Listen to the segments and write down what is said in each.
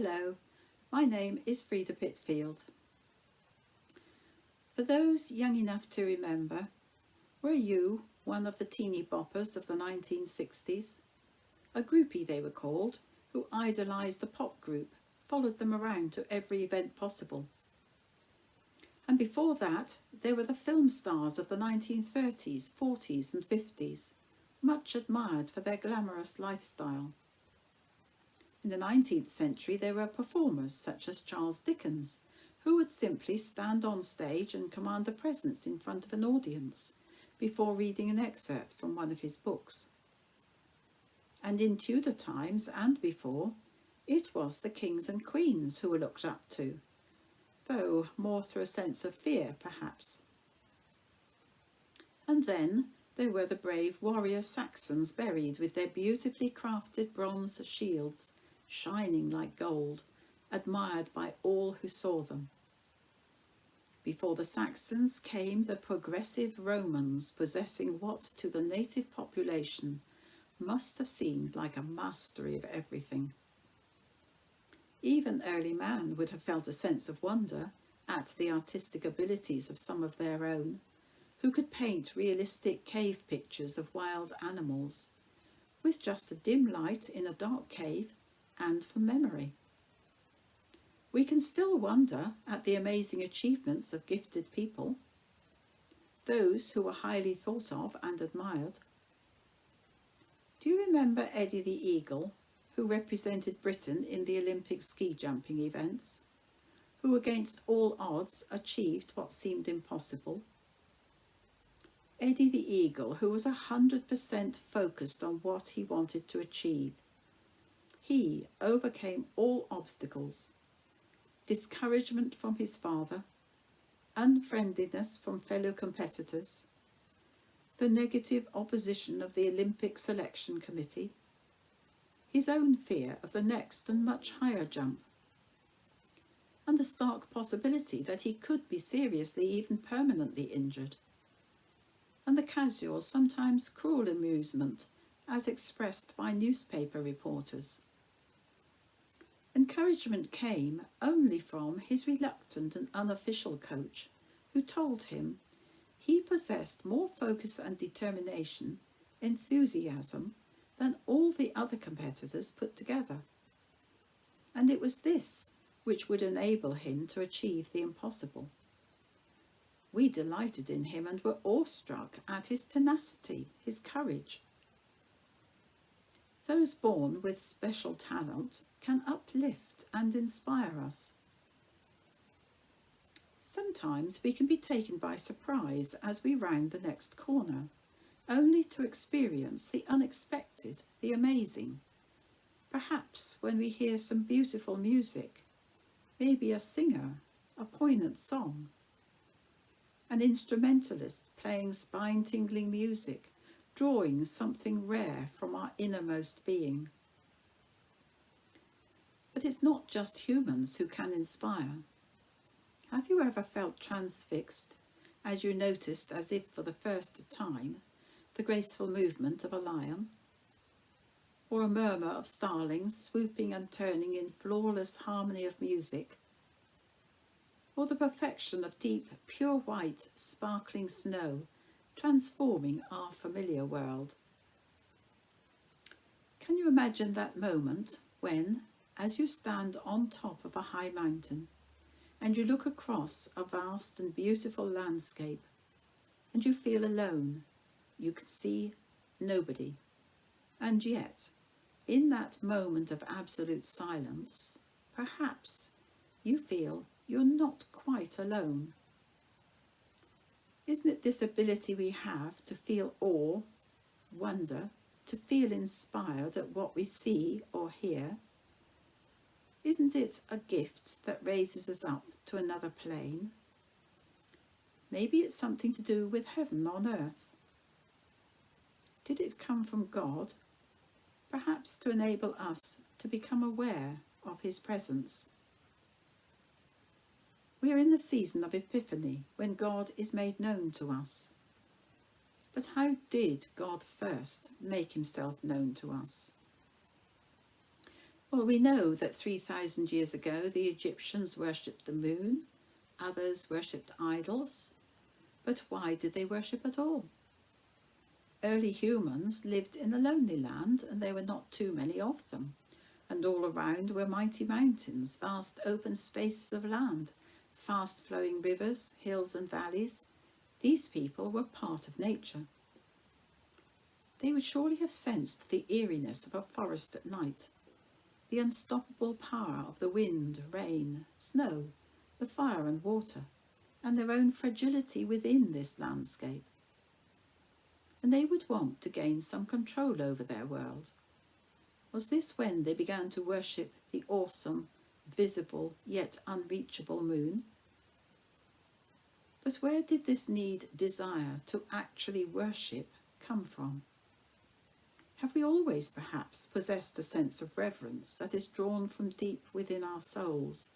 Hello, my name is Freda Pitfield. For those young enough to remember, were you one of the teeny boppers of the 1960s? A groupie they were called, who idolised the pop group, followed them around to every event possible. And before that, there were the film stars of the 1930s, 40s and 50s, much admired for their glamorous lifestyle. In the 19th century, there were performers such as Charles Dickens, who would simply stand on stage and command a presence in front of an audience before reading an excerpt from one of his books. And in Tudor times and before, it was the kings and queens who were looked up to, though more through a sense of fear, perhaps. And then there were the brave warrior Saxons buried with their beautifully crafted bronze shields, shining like gold, admired by all who saw them. Before the Saxons came the progressive Romans, possessing what to the native population must have seemed like a mastery of everything. Even early man would have felt a sense of wonder at the artistic abilities of some of their own, who could paint realistic cave pictures of wild animals, with just a dim light in a dark cave and from memory. We can still wonder at the amazing achievements of gifted people, those who were highly thought of and admired. Do you remember Eddie the Eagle, who represented Britain in the Olympic ski jumping events, who against all odds achieved what seemed impossible? Eddie the Eagle, who was 100% focused on what he wanted to achieve. He overcame all obstacles: discouragement from his father, unfriendliness from fellow competitors, the negative opposition of the Olympic Selection Committee, his own fear of the next and much higher jump, and the stark possibility that he could be seriously, even permanently injured, and the casual, sometimes cruel amusement as expressed by newspaper reporters. Encouragement came only from his reluctant and unofficial coach, who told him he possessed more focus and determination, enthusiasm, than all the other competitors put together. And it was this which would enable him to achieve the impossible. We delighted in him and were awestruck at his tenacity, his courage. Those born with special talent can uplift and inspire us. Sometimes we can be taken by surprise as we round the next corner, only to experience the unexpected, the amazing. Perhaps when we hear some beautiful music, maybe a singer, a poignant song, an instrumentalist playing spine-tingling music, drawing something rare from our innermost being. But it's not just humans who can inspire. Have you ever felt transfixed as you noticed, as if for the first time, the graceful movement of a lion? Or a murmur of starlings swooping and turning in flawless harmony of music? Or the perfection of deep, pure white, sparkling snow, transforming our familiar world? Can you imagine that moment when, as you stand on top of a high mountain, and you look across a vast and beautiful landscape, and you feel alone, you can see nobody, and yet, in that moment of absolute silence, perhaps you feel you're not quite alone. Isn't it this ability we have to feel awe, wonder, to feel inspired at what we see or hear? Isn't it a gift that raises us up to another plane? Maybe it's something to do with heaven on earth. Did it come from God? Perhaps to enable us to become aware of his presence. We are in the season of Epiphany, when God is made known to us. But how did God first make himself known to us? Well, we know that 3,000 years ago the Egyptians worshipped the moon, others worshipped idols. But why did they worship at all? Early humans lived in a lonely land, and there were not too many of them. And all around were mighty mountains, vast open spaces of land, fast-flowing rivers, hills and valleys. These people were part of nature. They would surely have sensed the eeriness of a forest at night, the unstoppable power of the wind, rain, snow, the fire and water, and their own fragility within this landscape. And they would want to gain some control over their world. Was this when they began to worship the awesome, visible yet unreachable moon? But where did this desire to actually worship come from? Have we always perhaps possessed a sense of reverence that is drawn from deep within our souls?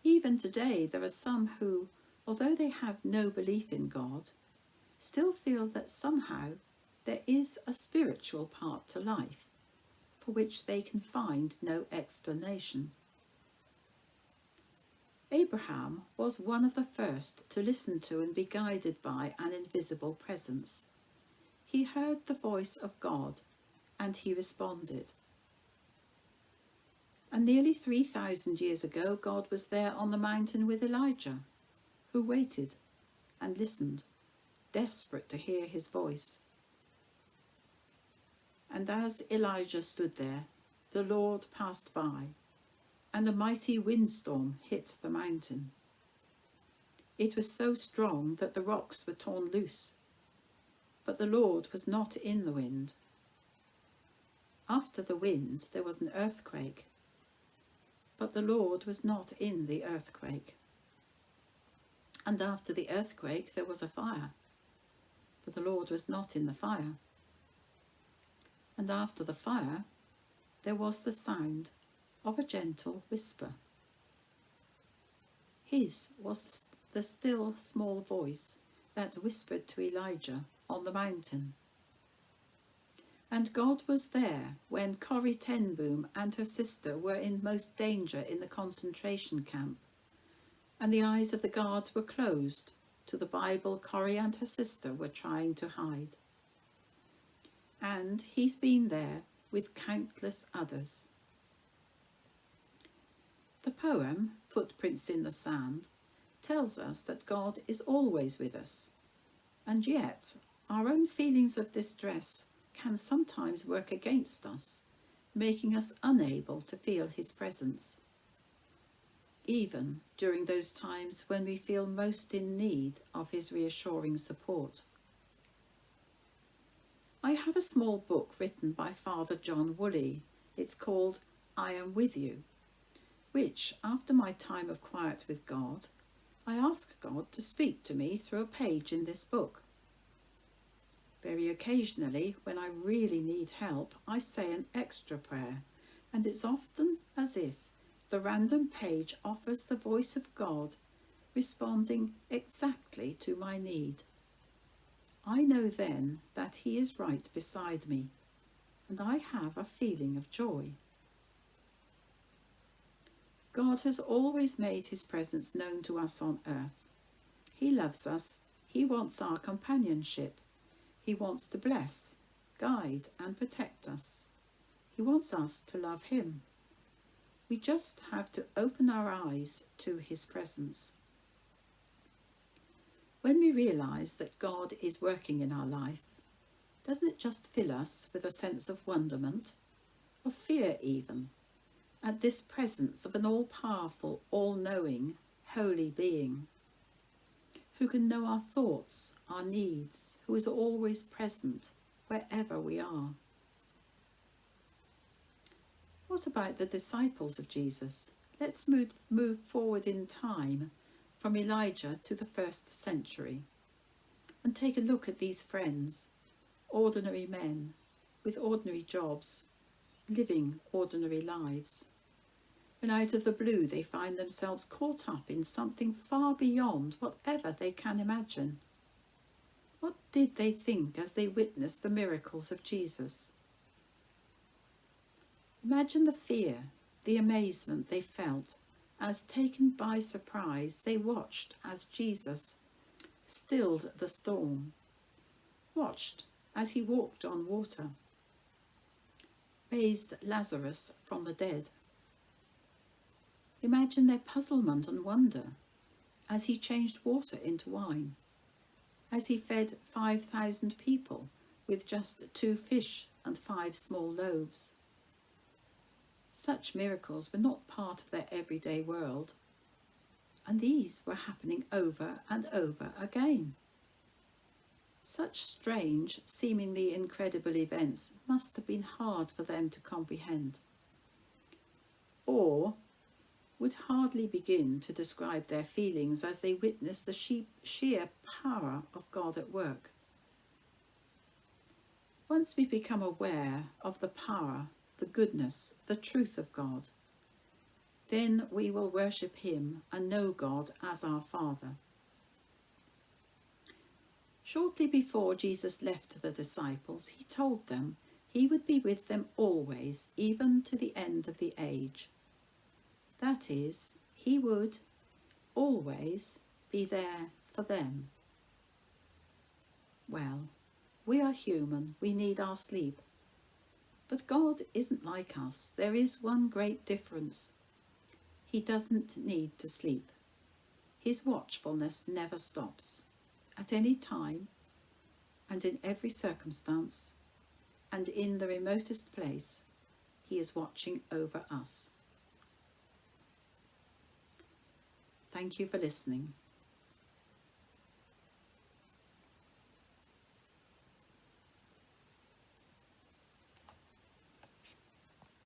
Even today there are some who, although they have no belief in God, still feel that somehow there is a spiritual part to life for which they can find no explanation. Abraham was one of the first to listen to and be guided by an invisible presence. He heard the voice of God and he responded. And nearly 3,000 years ago, God was there on the mountain with Elijah, who waited and listened, desperate to hear his voice. And as Elijah stood there, the Lord passed by, and a mighty windstorm hit the mountain. It was so strong that the rocks were torn loose, but the Lord was not in the wind. After the wind there was an earthquake, but the Lord was not in the earthquake. And after the earthquake there was a fire, but the Lord was not in the fire. And after the fire there was the sound of a gentle whisper. His was the still small voice that whispered to Elijah on the mountain. And God was there when Corrie ten Boom and her sister were in most danger in the concentration camp, and the eyes of the guards were closed to the Bible Corrie and her sister were trying to hide. And he's been there with countless others. The poem, Footprints in the Sand, tells us that God is always with us, and yet our own feelings of distress can sometimes work against us, making us unable to feel his presence, even during those times when we feel most in need of his reassuring support. I have a small book written by Father John Woolley. It's called I Am With You, which, after my time of quiet with God, I ask God to speak to me through a page in this book. Very occasionally, when I really need help, I say an extra prayer, and it's often as if the random page offers the voice of God, responding exactly to my need. I know then that he is right beside me, and I have a feeling of joy. God has always made his presence known to us on earth. He loves us. He wants our companionship. He wants to bless, guide and protect us. He wants us to love him. We just have to open our eyes to his presence. When we realise that God is working in our life, doesn't it just fill us with a sense of wonderment, of fear even, at this presence of an all-powerful, all-knowing, holy being, who can know our thoughts, our needs, who is always present wherever we are? What about the disciples of Jesus? Let's move forward in time from Elijah to the 1st century and take a look at these friends, ordinary men with ordinary jobs, living ordinary lives. When out of the blue they find themselves caught up in something far beyond whatever they can imagine. What did they think as they witnessed the miracles of Jesus? Imagine the fear, the amazement they felt as, taken by surprise, they watched as Jesus stilled the storm, watched as he walked on water, raised Lazarus from the dead. Imagine their puzzlement and wonder as he changed water into wine, as he fed 5,000 people with just 2 fish and 5 small loaves. Such miracles were not part of their everyday world, and these were happening over and over again. Such strange, seemingly incredible events must have been hard for them to comprehend, or would hardly begin to describe their feelings as they witnessed the sheer power of God at work. Once we become aware of the power, the goodness, the truth of God, then we will worship him and know God as our Father. Shortly before Jesus left the disciples, he told them he would be with them always, even to the end of the age. That is, he would always be there for them. Well, we are human, we need our sleep. But God isn't like us. There is one great difference. He doesn't need to sleep. His watchfulness never stops. At any time, and in every circumstance, and in the remotest place, he is watching over us. Thank you for listening.